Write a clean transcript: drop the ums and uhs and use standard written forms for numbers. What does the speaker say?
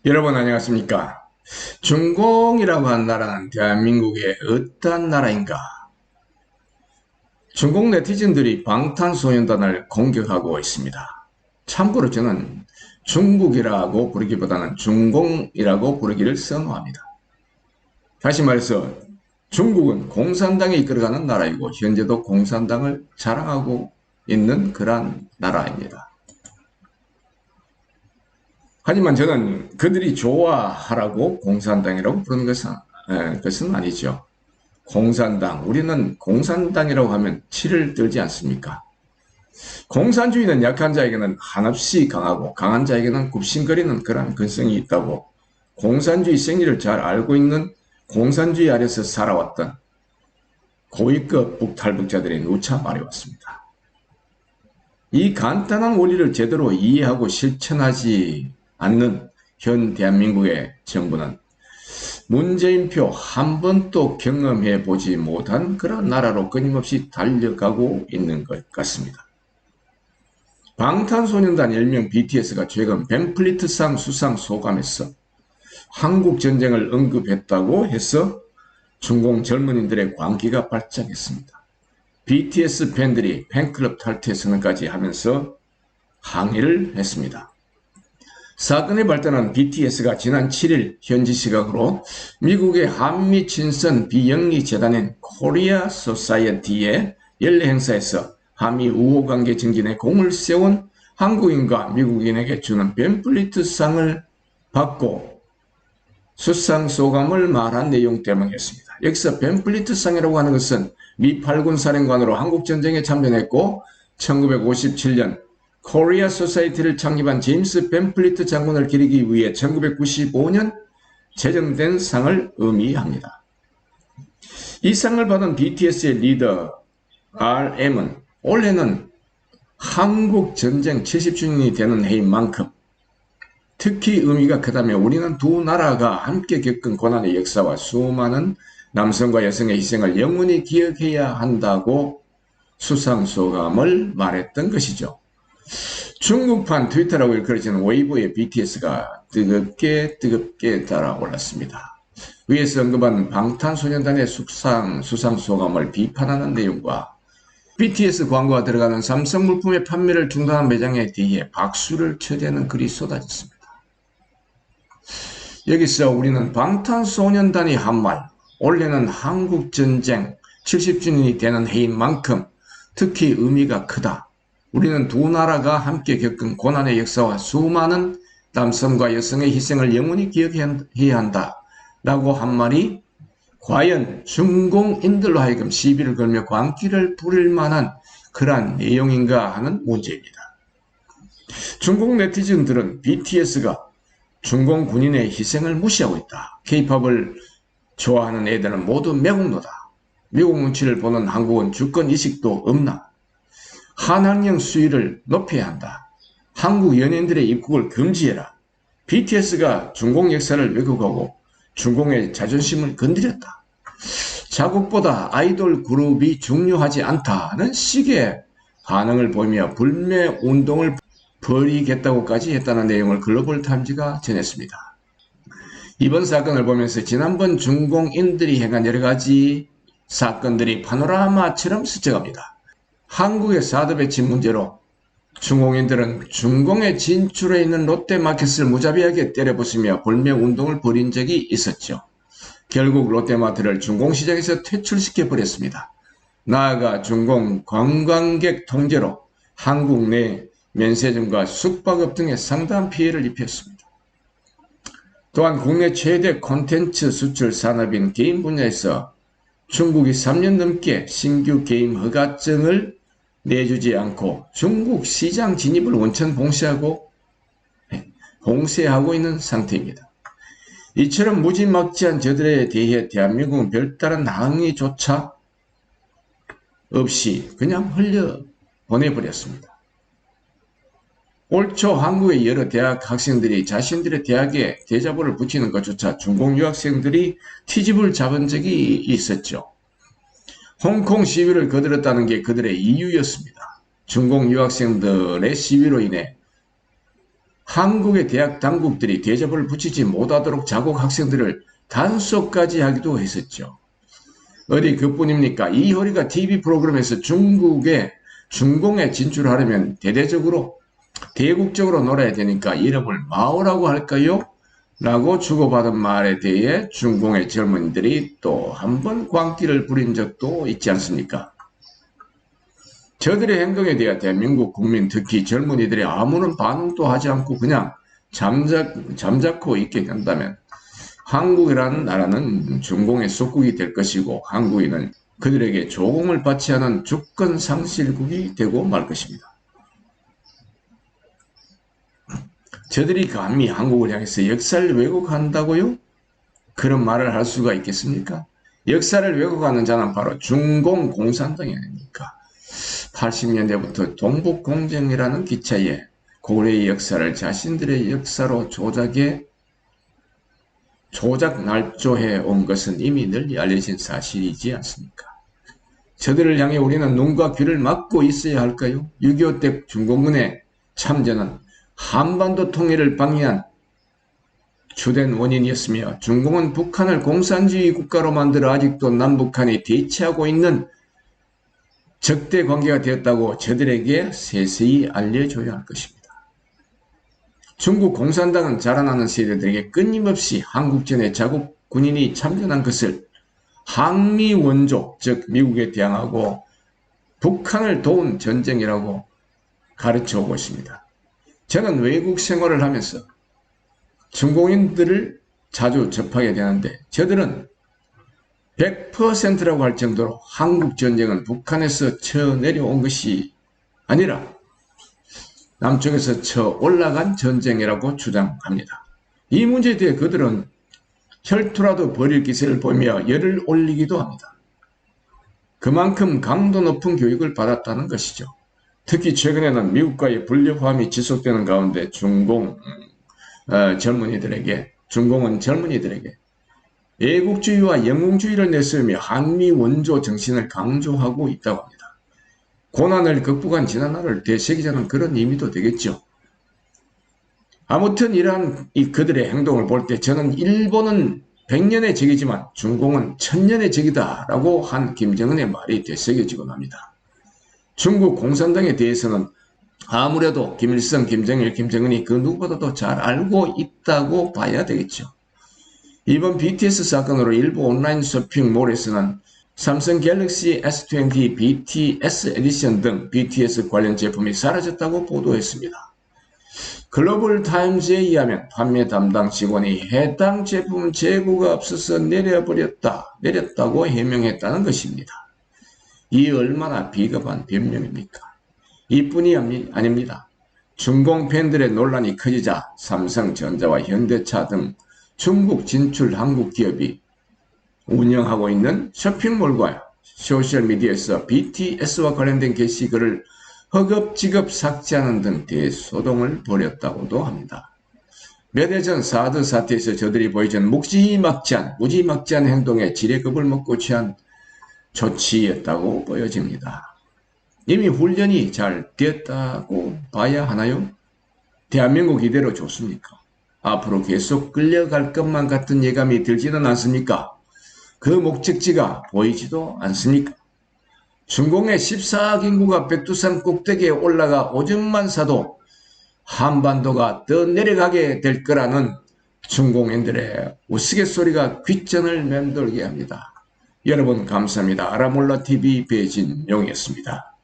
여러분 안녕하십니까? 중공이라고 하는 나라는 대한민국의 어떠한 나라인가? 중공 네티즌들이 방탄소년단을 공격하고 있습니다. 참고로 저는 중국이라고 부르기보다는 중공이라고 부르기를 선호합니다. 다시 말해서 중국은 공산당이 이끌어가는 나라이고 현재도 공산당을 자랑하고 있는 그러한 나라입니다. 하지만 저는 그들이 좋아하라고 공산당이라고 부르는 것은 아니죠. 공산당, 우리는 공산당이라고 하면 치를 들지 않습니까? 공산주의는 약한 자에게는 한없이 강하고 강한 자에게는 굽신거리는 그런 근성이 있다고 공산주의 생리를 잘 알고 있는 공산주의 아래서 살아왔던 고위급 북탈북자들이 누차 말해왔습니다. 이 간단한 원리를 제대로 이해하고 실천하지 않는 현 대한민국의 정부는 문재인표 한 번도 경험해 보지 못한 그런 나라로 끊임없이 달려가고 있는 것 같습니다. 방탄소년단 일명 BTS가 최근 벤플리트상 수상 소감에서 한국전쟁을 언급했다고 해서 중공 젊은이들의 광기가 발작했습니다. BTS 팬들이 팬클럽 탈퇴 선언까지 하면서 항의를 했습니다. 사건의 발단은 BTS가 지난 7일 현지 시각으로 미국의 한미 친선 비영리 재단인 코리아 소사이어티의 연례 행사에서 한미 우호관계 증진에 공을 세운 한국인과 미국인에게 주는 벤플리트 상을 받고 수상 소감을 말한 내용 때문이었습니다. 여기서 벤플리트 상이라고 하는 것은 미 8군 사령관으로 한국전쟁에 참전했고 1957년 코리아 소사이티를 창립한 제임스 벤플리트 장군을 기리기 위해 1995년 제정된 상을 의미합니다. 이 상을 받은 BTS의 리더 RM은 올해는 한국전쟁 70주년이 되는 해인 만큼 특히 의미가 크다며 우리는 두 나라가 함께 겪은 고난의 역사와 수많은 남성과 여성의 희생을 영원히 기억해야 한다고 수상소감을 말했던 것이죠. 중국판 트위터라고 일컬어지는 웨이보에 BTS가 뜨겁게 달아올랐습니다. 위에서 언급한 방탄소년단의 수상소감을 비판하는 내용과 BTS 광고가 들어가는 삼성 물품의 판매를 중단한 매장에 대해 박수를 쳐대는 글이 쏟아졌습니다. 여기서 우리는 방탄소년단이 한 말, 올해는 한국전쟁 70주년이 되는 해인 만큼 특히 의미가 크다. 우리는 두 나라가 함께 겪은 고난의 역사와 수많은 남성과 여성의 희생을 영원히 기억해야 한다. 라고 한 말이 과연 중공인들로 하여금 시비를 걸며 광기를 부릴 만한 그러한 내용인가 하는 문제입니다. 중국 네티즌들은 BTS가 중공 군인의 희생을 무시하고 있다. K-팝을 좋아하는 애들은 모두 매국노다. 미국 눈치를 보는 한국은 주권의식도 없나. 한학령 수위를 높여야 한다. 한국 연예인들의 입국을 금지해라. BTS가 중공 역사를 왜곡하고 중공의 자존심을 건드렸다. 자국보다 아이돌 그룹이 중요하지 않다는 식의 반응을 보이며 불매운동을 벌이겠다고까지 했다는 내용을 글로벌 타임즈가 전했습니다. 이번 사건을 보면서 지난번 중공인들이 행한 여러 가지 사건들이 파노라마처럼 스쳐갑니다. 한국의 사드 배치 문제로 중공인들은 중공에 진출해 있는 롯데마켓을 무자비하게 때려부수며 불매운동을 벌인 적이 있었죠. 결국 롯데마트를 중공시장에서 퇴출시켜버렸습니다. 나아가 중공 관광객 통제로 한국 내 면세점과 숙박업 등에 상당한 피해를 입혔습니다. 또한 국내 최대 콘텐츠 수출 산업인 게임 분야에서 중국이 3년 넘게 신규 게임 허가증을 내주지 않고 중국 시장 진입을 원천 봉쇄하고 있는 상태입니다. 이처럼 무지막지한 저들에 대해 대한민국은 별다른 항의조차 없이 그냥 흘려보내버렸습니다. 올 초 한국의 여러 대학 학생들이 자신들의 대학에 대자보를 붙이는 것조차 중공 유학생들이 트집을 잡은 적이 있었죠. 홍콩 시위를 거들었다는 게 그들의 이유였습니다. 중공 유학생들의 시위로 인해 한국의 대학 당국들이 대접을 붙이지 못하도록 자국 학생들을 단속까지 하기도 했었죠. 어디 그뿐입니까? 이효리가 TV 프로그램에서 중공에 진출하려면 대국적으로 놀아야 되니까 이름을 마오라고 할까요? 라고 주고받은 말에 대해 중공의 젊은이들이 또 한 번 광기를 부린 적도 있지 않습니까? 저들의 행동에 대해 대한민국 국민, 특히 젊은이들이 아무런 반응도 하지 않고 그냥 잠자코 있게 된다면 한국이라는 나라는 중공의 속국이 될 것이고 한국인은 그들에게 조공을 받지 않은 주권 상실국이 되고 말 것입니다. 저들이 감히 한국을 향해서 역사를 왜곡한다고요? 그런 말을 할 수가 있겠습니까? 역사를 왜곡하는 자는 바로 중공 공산당이 아닙니까? 80년대부터 동북공정이라는 기차에 고려의 역사를 자신들의 역사로 조작 날조해 온 것은 이미 널리 알려진 사실이지 않습니까? 저들을 향해 우리는 눈과 귀를 막고 있어야 할까요? 6.25 때 중공군의 참전은 한반도 통일을 방해한 주된 원인이었으며 중공은 북한을 공산주의 국가로 만들어 아직도 남북한이 대치하고 있는 적대 관계가 되었다고 저들에게 세세히 알려줘야 할 것입니다. 중국 공산당은 자라나는 세대들에게 끊임없이 한국전에 자국 군인이 참전한 것을 항미 원조, 즉 미국에 대항하고 북한을 도운 전쟁이라고 가르쳐 오고 있습니다. 저는 외국 생활을 하면서 중공인들을 자주 접하게 되는데 저들은 100%라고 할 정도로 한국전쟁은 북한에서 쳐내려온 것이 아니라 남쪽에서 쳐 올라간 전쟁이라고 주장합니다. 이 문제에 대해 그들은 혈투라도 벌일 기세를 보이며 열을 올리기도 합니다. 그만큼 강도 높은 교육을 받았다는 것이죠. 특히 최근에는 미국과의 분리화함이 지속되는 가운데 중공은 젊은이들에게 애국주의와 영웅주의를 내세우며 한미 원조 정신을 강조하고 있다고 합니다. 고난을 극복한 지난 날을 되새기자는 그런 의미도 되겠죠. 아무튼 이러한 그들의 행동을 볼 때 저는 일본은 100년의 적이지만 중공은 1000년의 적이다 라고 한 김정은의 말이 되새겨지곤 합니다. 중국 공산당에 대해서는 아무래도 김일성, 김정일, 김정은이 그 누구보다도 잘 알고 있다고 봐야 되겠죠. 이번 BTS 사건으로 일부 온라인 쇼핑몰에서는 삼성 갤럭시 S20 BTS 에디션 등 BTS 관련 제품이 사라졌다고 보도했습니다. 글로벌 타임즈에 의하면 판매 담당 직원이 해당 제품 재고가 없어서 내렸다고 해명했다는 것입니다. 이 얼마나 비겁한 변명입니까? 이뿐이 아닙니다. 중공 팬들의 논란이 커지자 삼성전자와 현대차 등 중국 진출 한국 기업이 운영하고 있는 쇼핑몰과 소셜미디어에서 BTS와 관련된 게시글을 허겁지겁 삭제하는 등 대소동을 벌였다고도 합니다. 몇 해 전 사드 사태에서 저들이 보여준 무지막지한 행동에 지뢰급을 먹고 취한 조치였다고 보여집니다. 이미 훈련이 잘 되었다고 봐야 하나요? 대한민국 이대로 좋습니까? 앞으로 계속 끌려갈 것만 같은 예감이 들지는 않습니까? 그 목적지가 보이지도 않습니까? 중공의 14억 인구가 백두산 꼭대기에 올라가 오줌만 사도 한반도가 더 내려가게 될 거라는 중공인들의 우스갯소리가 귓전을 맴돌게 합니다. 여러분 감사합니다. 아라몰라TV 배진용이었습니다.